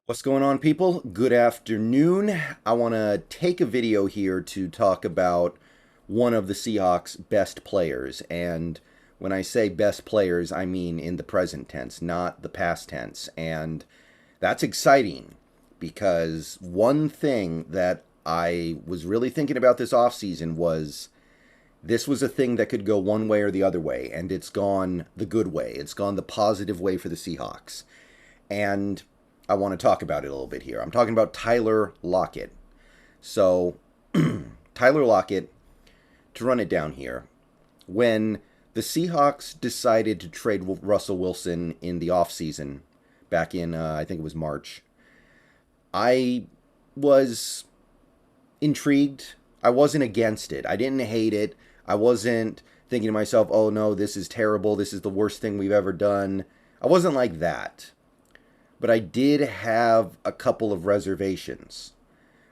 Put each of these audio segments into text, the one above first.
What's going on, people? Good afternoon. I want to take a video here to talk about one of the Seahawks' best players. And when I say best players, I mean in the present tense, not the past tense. And that's exciting because one thing that I was really thinking about this offseason was this was a thing that could go one way or the other way, and it's gone the good way. It's gone the positive way for the Seahawks. And I want to talk about it a little bit here. I'm talking about Tyler Lockett. So, Tyler Lockett, to run it down here, when the Seahawks decided to trade Russell Wilson in the offseason, back in, I think it was March, I was intrigued. I wasn't against it. I didn't hate it. I wasn't thinking to myself, oh no, this is terrible. This is the worst thing we've ever done. I wasn't like that. But I did have a couple of reservations.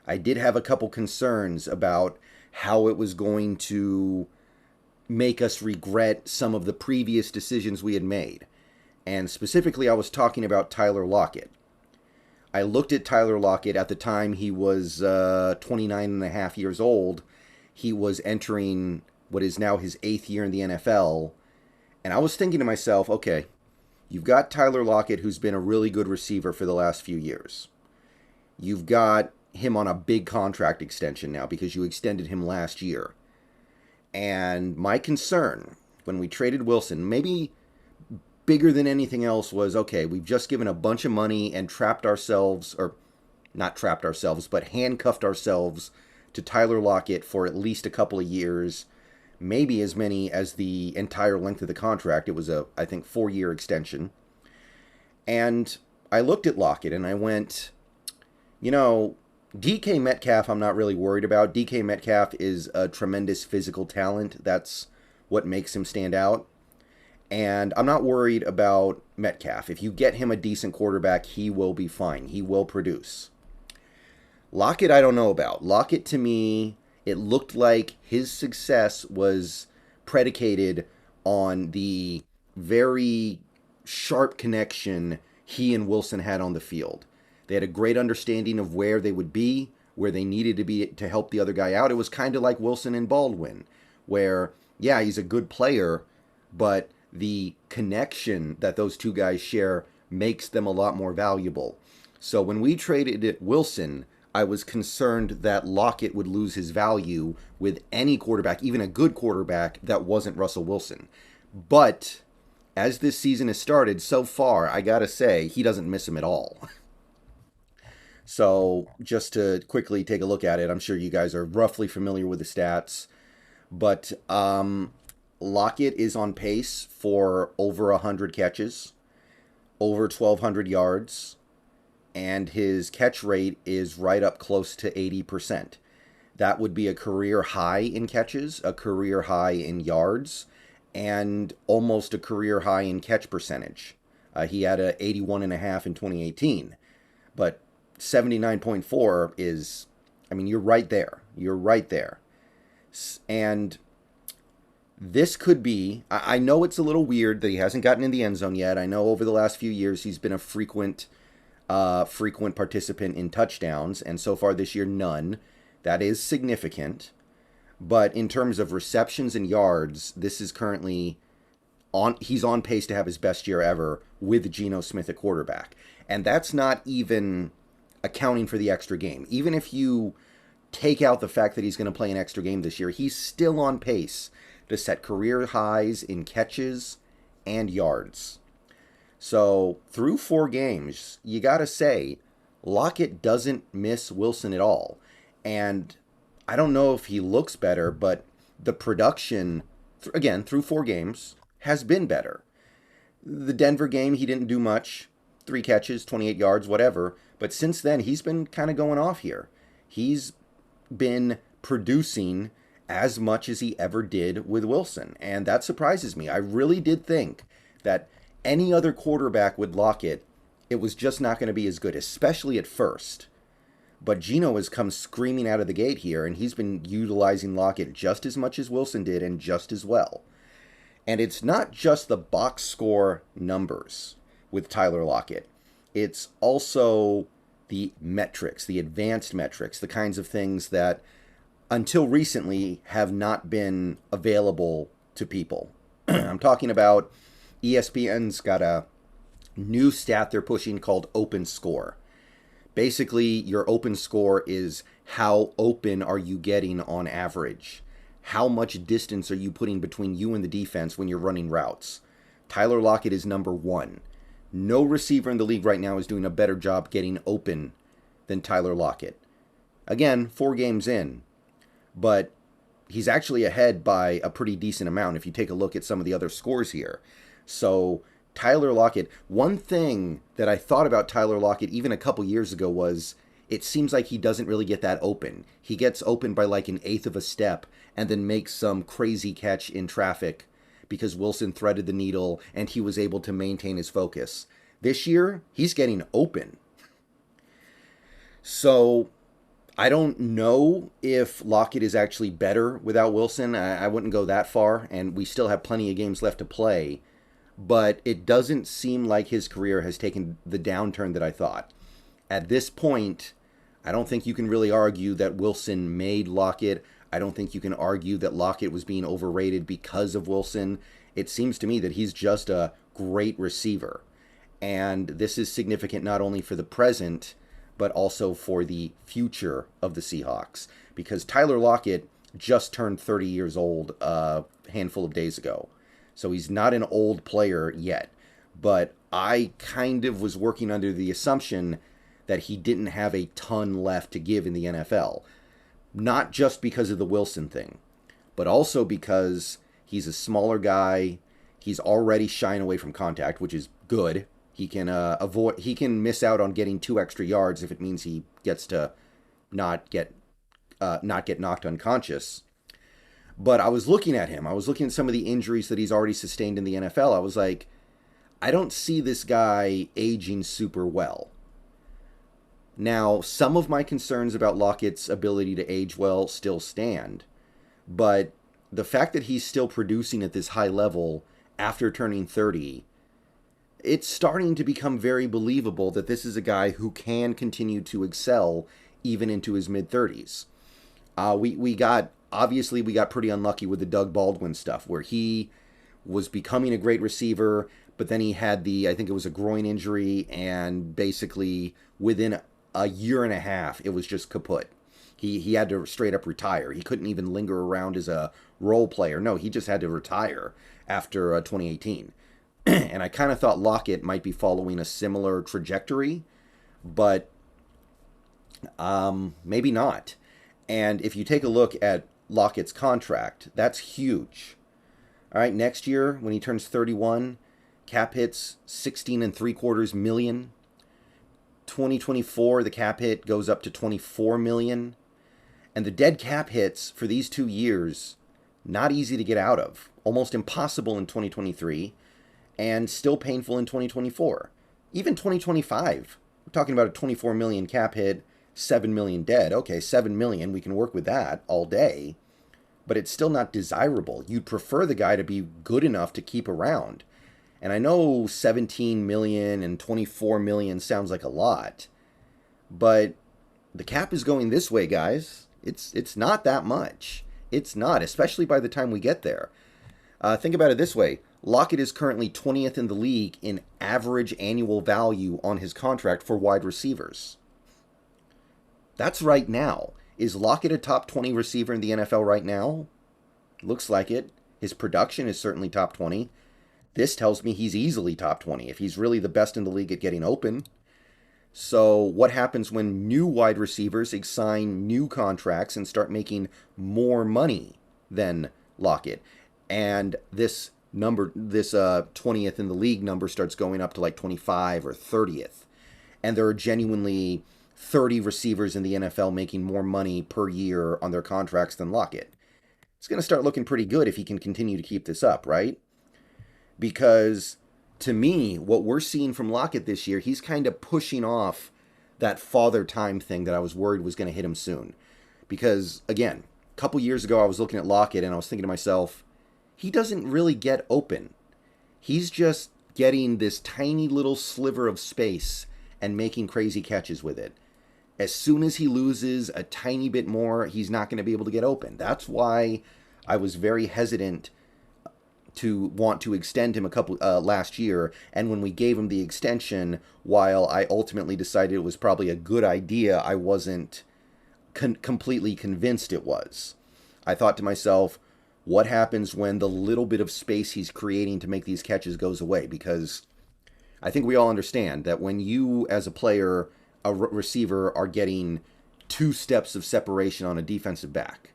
I did have a couple concerns about how it was going to make us regret some of the previous decisions we had made. And specifically, I was talking about Tyler Lockett. I looked at Tyler Lockett at the time he was 29 and a half years old. He was entering what is now his 8th year in the NFL. And I was thinking to myself, okay, you've got Tyler Lockett, who's been a really good receiver for the last few years. You've got him on a big contract extension now because you extended him last year. And my concern when we traded Wilson, maybe bigger than anything else, was okay, we've just given a bunch of money and trapped ourselves, or not trapped ourselves, but handcuffed ourselves to Tyler Lockett for at least a couple of years, maybe as many as the entire length of the contract. It was a, I think, 4-year extension. And I looked at Lockett and I went, you know, DK Metcalf I'm not really worried about. DK Metcalf is a tremendous physical talent. That's what makes him stand out. And I'm not worried about Metcalf. If you get him a decent quarterback, he will be fine. He will produce. Lockett, I don't know about. Lockett, to me, it looked like his success was predicated on the very sharp connection he and Wilson had on the field. They had a great understanding of where they would be, where they needed to be to help the other guy out. It was kind of like Wilson and Baldwin, where, yeah, he's a good player, but the connection that those two guys share makes them a lot more valuable. So when we traded Wilson, I was concerned that Lockett would lose his value with any quarterback, even a good quarterback that wasn't Russell Wilson. But as this season has started, so far, I gotta say, he doesn't miss him at all. So just to quickly take a look at it, I'm sure you guys are roughly familiar with the stats, but Lockett is on pace for over 100 catches, over 1,200 yards, and his catch rate is right up close to 80%. That would be a career high in catches, a career high in yards, and almost a career high in catch percentage. He had a 81.5 in 2018, but 79.4 is, I mean, you're right there. You're right there. And this could be, I know it's a little weird that he hasn't gotten in the end zone yet. I know over the last few years he's been a frequent participant in touchdowns, and so far this year, none. That is significant. But in terms of receptions and yards, this is currently he's on pace to have his best year ever with Geno Smith at quarterback. And that's not even accounting for the extra game. Even if you take out the fact that he's going to play an extra game this year, he's still on pace to set career highs in catches and yards. So through 4 games, you got to say, Lockett doesn't miss Wilson at all. And I don't know if he looks better, but the production, again, through 4 games, has been better. The Denver game, he didn't do much. 3 catches, 28 yards, whatever. But since then, he's been kind of going off here. He's been producing as much as he ever did with Wilson. And that surprises me. I really did think that any other quarterback with Lockett, it was just not going to be as good, especially at first. But Geno has come screaming out of the gate here, and he's been utilizing Lockett just as much as Wilson did and just as well. And it's not just the box score numbers with Tyler Lockett. It's also the metrics, the advanced metrics, the kinds of things that until recently have not been available to people. I'm talking about ESPN's got a new stat they're pushing called open score. Basically, your open score is how open are you getting on average? How much distance are you putting between you and the defense when you're running routes? Tyler Lockett is number 1. No receiver in the league right now is doing a better job getting open than Tyler Lockett. Again, 4 games in, but he's actually ahead by a pretty decent amount if you take a look at some of the other scores here. So Tyler Lockett, one thing that I thought about Tyler Lockett even a couple years ago was it seems like he doesn't really get that open. He gets open by like an eighth of a step and then makes some crazy catch in traffic because Wilson threaded the needle and he was able to maintain his focus. This year, he's getting open. So I don't know if Lockett is actually better without Wilson. I wouldn't go that far, and we still have plenty of games left to play. But it doesn't seem like his career has taken the downturn that I thought. At this point, I don't think you can really argue that Wilson made Lockett. I don't think you can argue that Lockett was being overrated because of Wilson. It seems to me that he's just a great receiver. And this is significant not only for the present, but also for the future of the Seahawks. Because Tyler Lockett just turned 30 years old a handful of days ago. So he's not an old player yet. But I kind of was working under the assumption that he didn't have a ton left to give in the NFL. Not just because of the Wilson thing, but also because he's a smaller guy. He's already shying away from contact, which is good. He can he can miss out on getting 2 extra yards if it means he gets to not get knocked unconscious. But I was looking at him. I was looking at some of the injuries that he's already sustained in the NFL. I was like, I don't see this guy aging super well. Now, some of my concerns about Lockett's ability to age well still stand. But the fact that he's still producing at this high level after turning 30, it's starting to become very believable that this is a guy who can continue to excel even into his mid-30s. We got pretty unlucky with the Doug Baldwin stuff, where he was becoming a great receiver, but then he had I think it was a groin injury, and basically within a year and a half, it was just kaput. He had to straight up retire. He couldn't even linger around as a role player. No, he just had to retire after 2018. And I kind of thought Lockett might be following a similar trajectory, but maybe not. And if you take a look at Lockett's contract, that's huge. All right, next year when he turns 31, cap hits $16.75 million. 2024, the cap hit goes up to $24 million. And the dead cap hits for these 2 years, not easy to get out of. Almost impossible in 2023, and still painful in 2024. Even 2025, we're talking about a $24 million cap hit, $7 million dead. Okay, $7 million, we can work with that all day, but it's still not desirable. You'd prefer the guy to be good enough to keep around. And I know 17 million and 24 million sounds like a lot, but the cap is going this way, guys. It's not that much. It's not, especially by the time we get there. Think about it this way. Lockett is currently 20th in the league in average annual value on his contract for wide receivers. That's right now. Is Lockett a top 20 receiver in the NFL right now? Looks like it. His production is certainly top 20. This tells me he's easily top 20 if he's really the best in the league at getting open. So what happens when new wide receivers sign new contracts and start making more money than Lockett? And this 20th in the league number starts going up to like 25 or 30th. And there are genuinely 30 receivers in the NFL making more money per year on their contracts than Lockett. It's going to start looking pretty good if he can continue to keep this up, right? Because to me, what we're seeing from Lockett this year, he's kind of pushing off that father time thing that I was worried was going to hit him soon. Because, again, a couple years ago, I was looking at Lockett and I was thinking to myself, he doesn't really get open. He's just getting this tiny little sliver of space and making crazy catches with it. As soon as he loses a tiny bit more, he's not going to be able to get open. That's why I was very hesitant to want to extend him a couple last year. And when we gave him the extension, while I ultimately decided it was probably a good idea, I wasn't completely convinced it was. I thought to myself, what happens when the little bit of space he's creating to make these catches goes away? Because I think we all understand that when you, as a player, a receiver, are getting 2 steps of separation on a defensive back,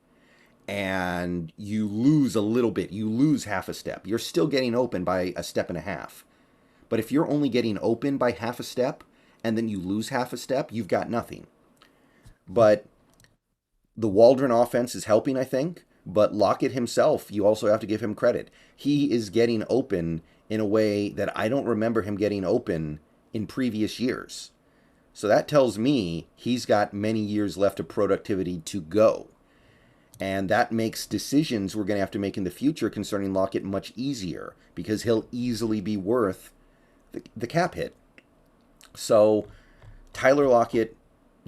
and you lose a little bit, you lose half a step, you're still getting open by a step and a half. But if you're only getting open by half a step, and then you lose half a step, you've got nothing. But the Waldron offense is helping, I think. But Lockett himself, you also have to give him credit. He is getting open in a way that I don't remember him getting open in previous years. So that tells me he's got many years left of productivity to go. And that makes decisions we're going to have to make in the future concerning Lockett much easier, because he'll easily be worth the cap hit. So Tyler Lockett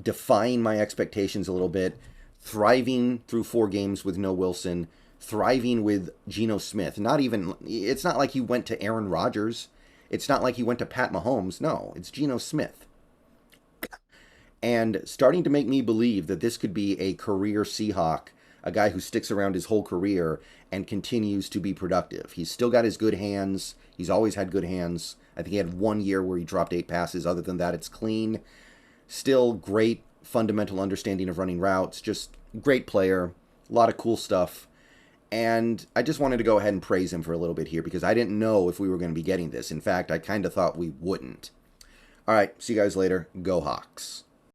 defying my expectations a little bit, thriving through 4 games with no Wilson, thriving with Geno Smith. It's not like he went to Aaron Rodgers. It's not like he went to Pat Mahomes. No, it's Geno Smith. And starting to make me believe that this could be a career Seahawk, a guy who sticks around his whole career and continues to be productive. He's still got his good hands. He's always had good hands. I think he had 1 year where he dropped 8 passes. Other than that, it's clean. Still great fundamental understanding of running routes. Just great player. A lot of cool stuff. And I just wanted to go ahead and praise him for a little bit here, because I didn't know if we were going to be getting this. In fact, I kind of thought we wouldn't. All right, see you guys later. Go Hawks.